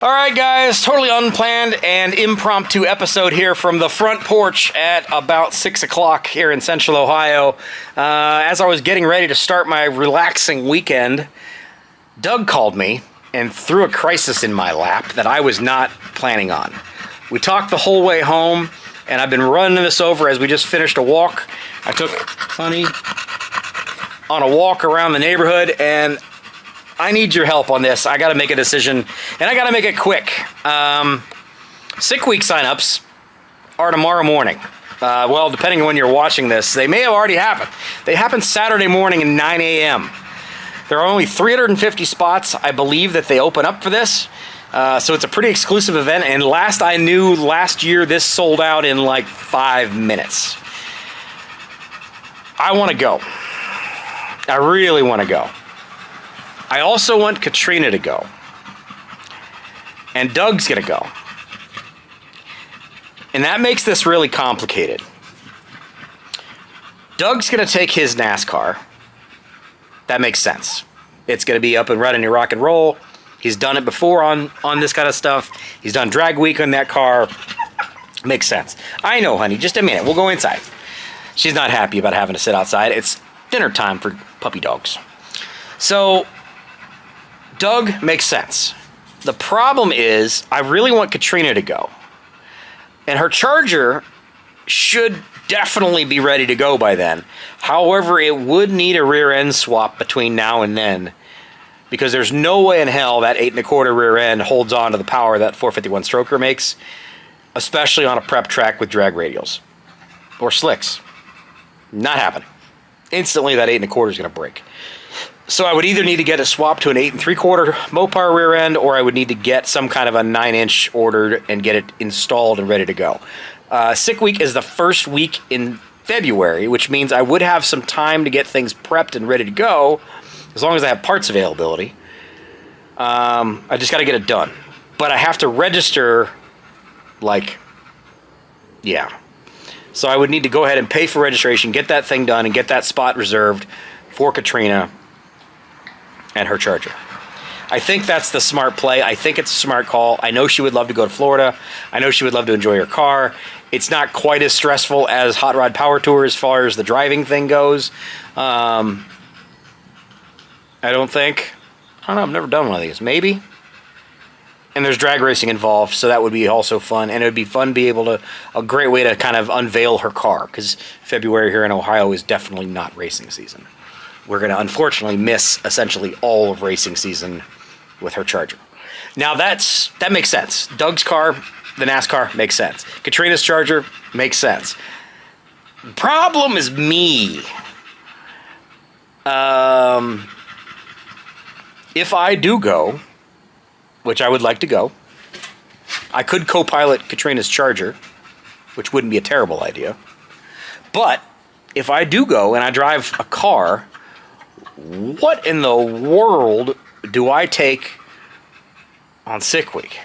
All right, guys, totally unplanned and impromptu episode here from the front porch at about 6 o'clock here in Central Ohio. As I was getting ready to start my relaxing weekend, Doug called me and threw a crisis in my lap that I was not planning on. We talked the whole way home, and I've been running this over as we just finished a walk. I took Honey on a walk around the neighborhood, and I need your help on this. I got to make a decision, and I got to make it quick. Sick week signups are tomorrow morning. Well, depending on when you're watching this, they may have already happened. They happen Saturday morning at 9 a.m. There are only 350 spots, I believe, that they open up for this. So it's a pretty exclusive event, and last I knew, last year, this sold out in like 5 minutes. I want to go. I really want to go. I also want Katrina to go. And Doug's going to go. And that makes this really complicated. Doug's going to take his NASCAR. That makes sense. It's going to be up and running and rock and roll. He's done it before on this kind of stuff. He's done drag week on that car. Makes sense. I know, honey. Just a minute. We'll go inside. She's not happy about having to sit outside. It's dinner time for puppy dogs. So Doug makes sense. The problem is I really want Katrina to go. And her Charger should definitely be ready to go by then. However, it would need a rear end swap between now and then, because there's no way in hell that 8 1/4 rear end holds on to the power that 451 stroker makes, especially on a prep track with drag radials or slicks. Not happening. Instantly that 8 1/4 is going to break. So I would either need to get a swap to an 8 3/4 Mopar rear end, or I would need to get some kind of a 9-inch ordered and get it installed and ready to go. Sick week is the first week in February, which means I would have some time to get things prepped and ready to go, as long as I have parts availability. I just got to get it done. But I have to register, So I would need to go ahead and pay for registration, get that thing done, and get that spot reserved for Katrina and her Charger. I think that's the smart play. I think it's a smart call. I know she would love to go to Florida. I know she would love to enjoy her car. It's not quite as stressful as Hot Rod Power Tour as far as the driving thing goes. I don't think. I don't know. I've never done one of these. Maybe. And there's drag racing involved, so that would be also fun. And it would be fun to be able to, a great way to kind of unveil her car, because February here in Ohio is definitely not racing season. We're going to unfortunately miss essentially all of racing season with her Charger. Now that makes sense. Doug's car, the NASCAR, makes sense. Katrina's Charger makes sense. The problem is me. If I do go, which I would like to go, I could co-pilot Katrina's Charger, which wouldn't be a terrible idea. But if I do go and I drive a car, what in the world do I take on sick week?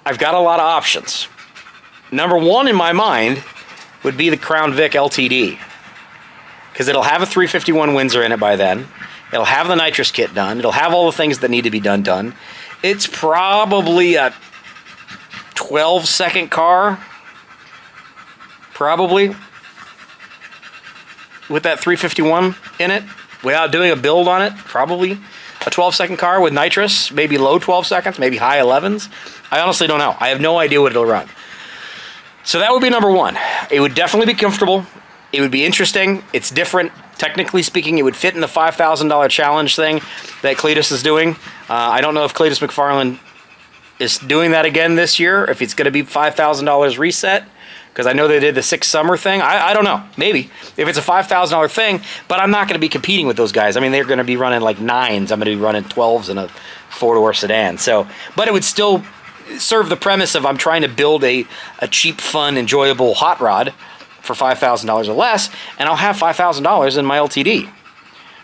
I've got a lot of options. Number one in my mind would be the Crown Vic LTD, because it'll have a 351 Windsor in it by then. It'll have the nitrous kit done. It'll have all the things that need to be done. It's probably a 12-second car, probably, with that 351 in it, without doing a build on it. Probably a 12-second car with nitrous, maybe low 12 seconds, maybe high 11s. I honestly don't know. I have no idea what it'll run. So that would be number one. It would definitely be comfortable. It would be interesting. It's different. Technically speaking, it would fit in the $5,000 challenge thing that Cletus is doing. I don't know if Cletus McFarland is doing that again this year, if it's going to be $5,000 reset, because I know they did the 6 summer thing. I don't know. Maybe. If it's a $5,000 thing, but I'm not going to be competing with those guys. I mean, they're going to be running like 9s. I'm going to be running 12s in a 4-door sedan. So, but it would still serve the premise of I'm trying to build a cheap, fun, enjoyable hot rod for $5,000 or less, and I'll have $5,000 in my LTD.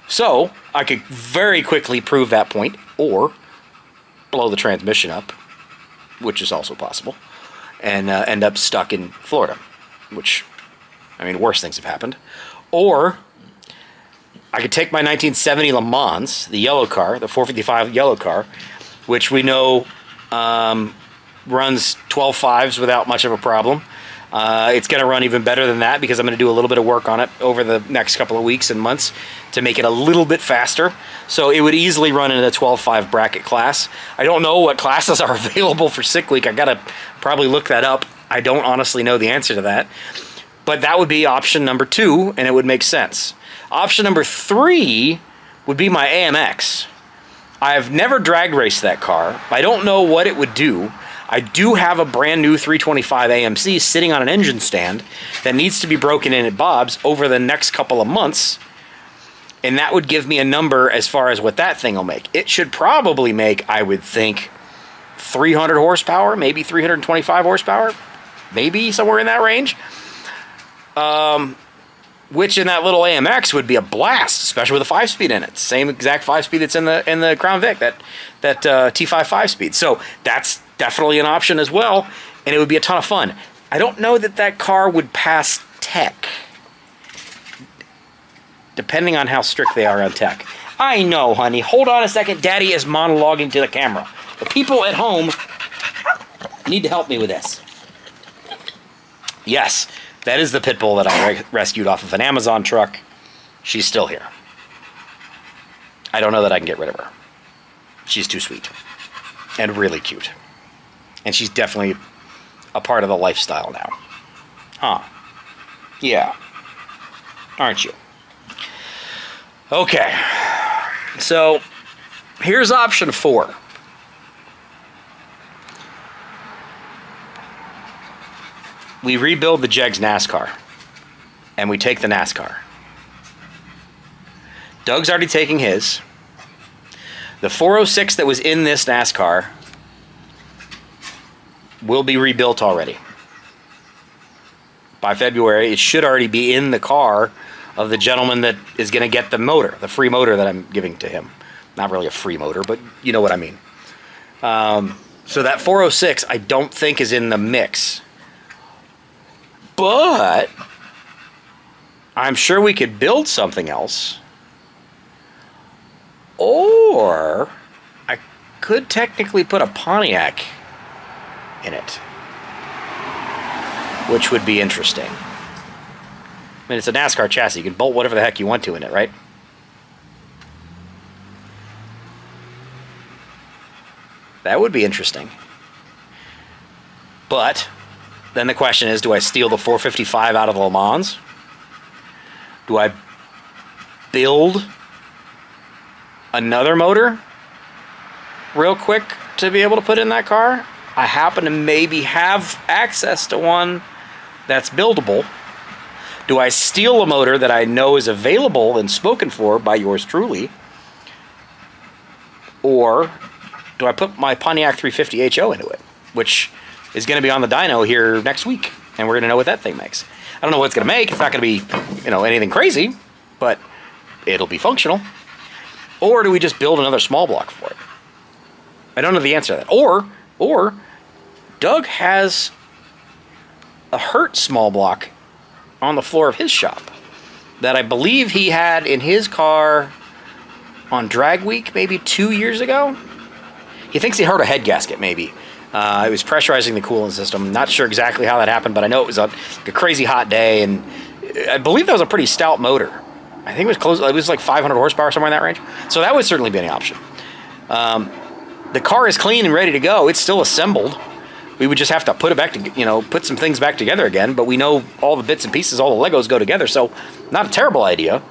So I could very quickly prove that point, or blow the transmission up, which is also possible, and end up stuck in Florida, which, I mean, worse things have happened. Or I could take my 1970 Le Mans, the yellow car, the 455 yellow car, which we know runs 12.5s without much of a problem. It's going to run even better than that because I'm going to do a little bit of work on it over the next couple of weeks and months to make it a little bit faster. So it would easily run in a 12.5 bracket class. I don't know what classes are available for Sick Week. I got to probably look that up. I don't honestly know the answer to that. But that would be option number 2, and it would make sense. Option number 3 would be my AMX. I've never drag raced that car. I don't know what it would do. I do have a brand new 325 AMC sitting on an engine stand that needs to be broken in at Bob's over the next couple of months. And that would give me a number as far as what that thing will make. It should probably make, I would think, 300 horsepower, maybe 325 horsepower, maybe somewhere in that range. Which in that little AMX would be a blast, especially with a 5-speed in it. Same exact 5-speed that's in the Crown Vic, that T5 5-speed. So that's definitely an option as well, and it would be a ton of fun. I don't know that car would pass tech, depending on how strict they are on tech. I know, honey. Hold on a second. Daddy is monologuing to the camera. The people at home need to help me with this. Yes, that is the pit bull that I rescued off of an Amazon truck. She's still here. I don't know that I can get rid of her. She's too sweet and really cute. And she's definitely a part of the lifestyle now. Huh. Yeah. Aren't you? Okay. So, here's option 4. We rebuild the Jegs NASCAR. And we take the NASCAR. Doug's already taking his. The 406 that was in this NASCAR will be rebuilt already. By February, it should already be in the car of the gentleman that is going to get the motor, the free motor that I'm giving to him. Not really a free motor, but you know what I mean. So that 406, I don't think is in the mix. But I'm sure we could build something else. Or I could technically put a Pontiac in it, which would be interesting. I mean, it's a NASCAR chassis. You can bolt whatever the heck you want to in it, right? That would be interesting. But then the question is, do I steal the 455 out of the Le Mans? Do I build another motor real quick to be able to put in that car? I happen to maybe have access to one that's buildable. Do I steal a motor that I know is available and spoken for by yours truly? Or do I put my Pontiac 350 HO into it, which is going to be on the dyno here next week, and we're going to know what that thing makes. I don't know what it's going to make. It's not going to be, anything crazy, but it'll be functional. Or do we just build another small block for it? I don't know the answer to that. Or Doug has a Hurt small block on the floor of his shop that I believe he had in his car on drag week maybe 2 years ago. He thinks he hurt a head gasket maybe. It was pressurizing the coolant system. Not sure exactly how that happened, but I know it was a crazy hot day, and I believe that was a pretty stout motor. I think it was close. It was like 500 horsepower, somewhere in that range. So that would certainly be an option. The car is clean and ready to go. It's still assembled. We would just have to put it back to, put some things back together again. But we know all the bits and pieces, all the Legos go together. So not a terrible idea.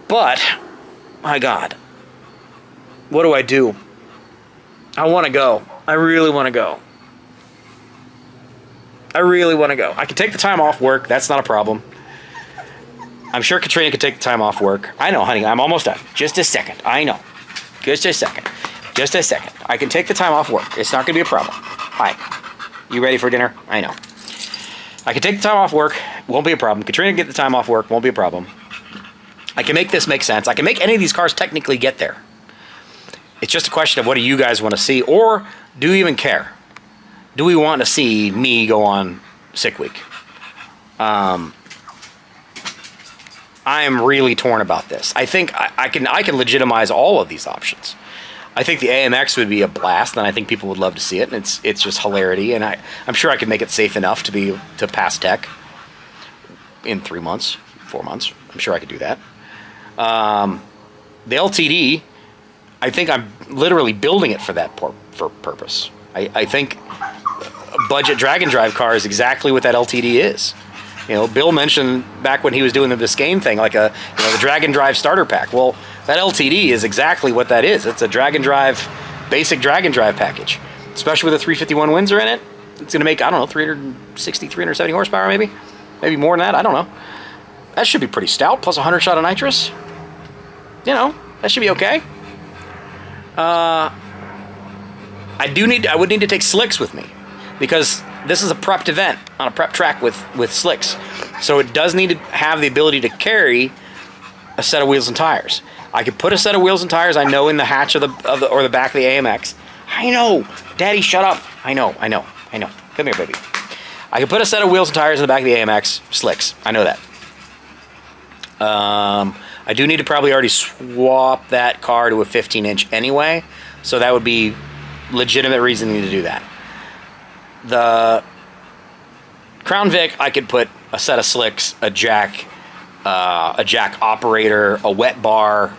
But, my God, what do I do? I want to go. I really want to go. I really want to go. I can take the time off work. That's not a problem. I'm sure Katrina could take the time off work. I know, honey. I'm almost done. Just a second. I know. Just a second. Just a second. I can take the time off work. It's not going to be a problem. Hi. You ready for dinner? I know. I can take the time off work. Won't be a problem. Katrina can get the time off work. Won't be a problem. I can make this make sense. I can make any of these cars technically get there. It's just a question of what do you guys want to see, or do you even care? Do we want to see me go on sick week? I am really torn about this. I think I can legitimize all of these options. I think the AMX would be a blast, and I think people would love to see it, and it's just hilarity, and I'm sure I could make it safe enough to pass tech in 3 months, 4 months. I'm sure I could do that. The LTD, I think I'm literally building it for that purpose. I think a budget drag and drive car is exactly what that LTD is. You know, Bill mentioned back when he was doing the Biscayne thing, like the drag and drive starter pack. Well, that LTD is exactly what that is. It's a drag and drive, basic drag and drive package. Especially with the 351 Windsor in it. It's going to make, I don't know, 360, 370 horsepower maybe? Maybe more than that, I don't know. That should be pretty stout, plus 100 shot of nitrous. You know, that should be okay. I would need to take slicks with me, because this is a prepped event on a prep track with slicks. So it does need to have the ability to carry a set of wheels and tires. I could put a set of wheels and tires, I know, in the hatch or the back of the AMX. I know. Daddy, shut up. I know. Come here, baby. I could put a set of wheels and tires in the back of the AMX, slicks. I know that. I do need to probably already swap that car to a 15-inch anyway, so that would be legitimate reasoning to do that. The Crown Vic, I could put a set of slicks, a jack operator, a wet bar,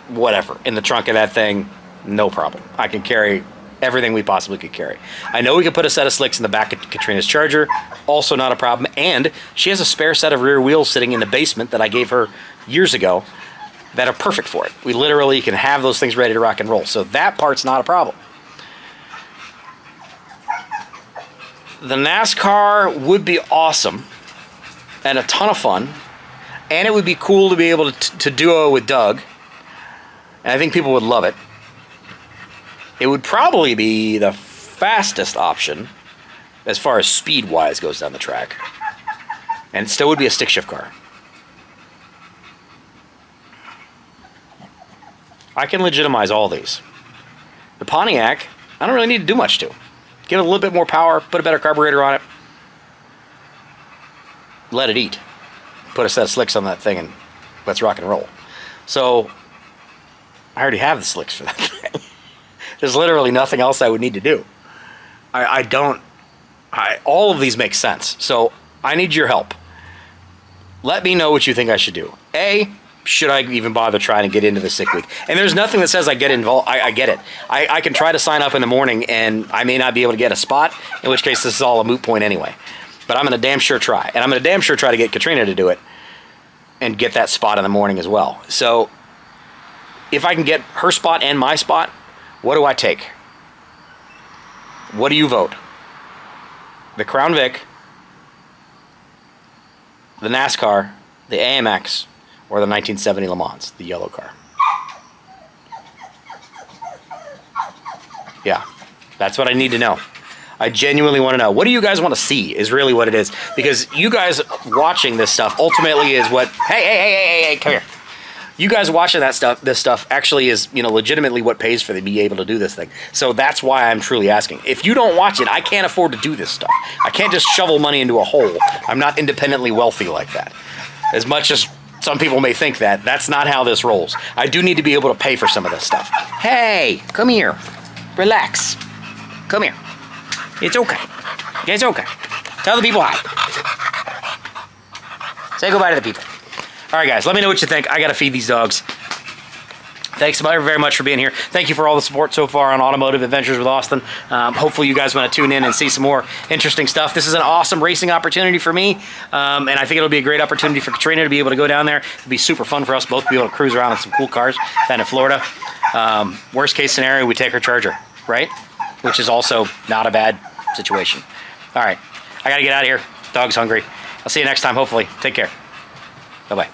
whatever, in the trunk of that thing, no problem. I can carry everything we possibly could carry. I know we could put a set of slicks in the back of Katrina's Charger, also not a problem, and she has a spare set of rear wheels sitting in the basement that I gave her years ago that are perfect for it. We literally can have those things ready to rock and roll, so that part's not a problem. The NASCAR would be awesome and a ton of fun, and it would be cool to be able to duo with Doug, and I think people would love it. It would probably be the fastest option as far as speed-wise goes down the track, and it still would be a stick shift car. I can legitimize all these. The Pontiac, I don't really need to do much to. Give it a little bit more power, put a better carburetor on it, let it eat. Put a set of slicks on that thing and let's rock and roll. So, I already have the slicks for that thing. There's literally nothing else I would need to do. All of these make sense. So, I need your help. Let me know what you think I should do. A, should I even bother trying to get into the sick week? And there's nothing that says I get involved. I get it. I can try to sign up in the morning, and I may not be able to get a spot, in which case this is all a moot point anyway. But I'm going to damn sure try. And I'm going to damn sure try to get Katrina to do it and get that spot in the morning as well. So if I can get her spot and my spot, what do I take? What do you vote? The Crown Vic, the NASCAR, the AMX, or the 1970 Le Mans, the yellow car? Yeah, that's what I need to know. I genuinely want to know. What do you guys want to see is really what it is. Because you guys watching this stuff ultimately is what... Hey, come here. You guys watching this stuff actually is, legitimately what pays for them to be able to do this thing. So that's why I'm truly asking. If you don't watch it, I can't afford to do this stuff. I can't just shovel money into a hole. I'm not independently wealthy like that. As much as some people may think that, that's not how this rolls. I do need to be able to pay for some of this stuff. Hey, come here. Relax. Come here. It's okay. It's okay. Tell the people hi. Say goodbye to the people. All right, guys, let me know what you think. I got to feed these dogs. Thanks very much for being here. Thank you for all the support so far on Automotive Adventures with Austin. Hopefully you guys want to tune in and see some more interesting stuff. This is an awesome racing opportunity for me, and I think it'll be a great opportunity for Katrina to be able to go down there. It'll be super fun for us both to be able to cruise around in some cool cars down in Florida. Worst case scenario, we take her Charger, right? Which is also not a bad situation. All right, I got to get out of here. Dog's hungry. I'll see you next time, hopefully. Take care. Bye-bye.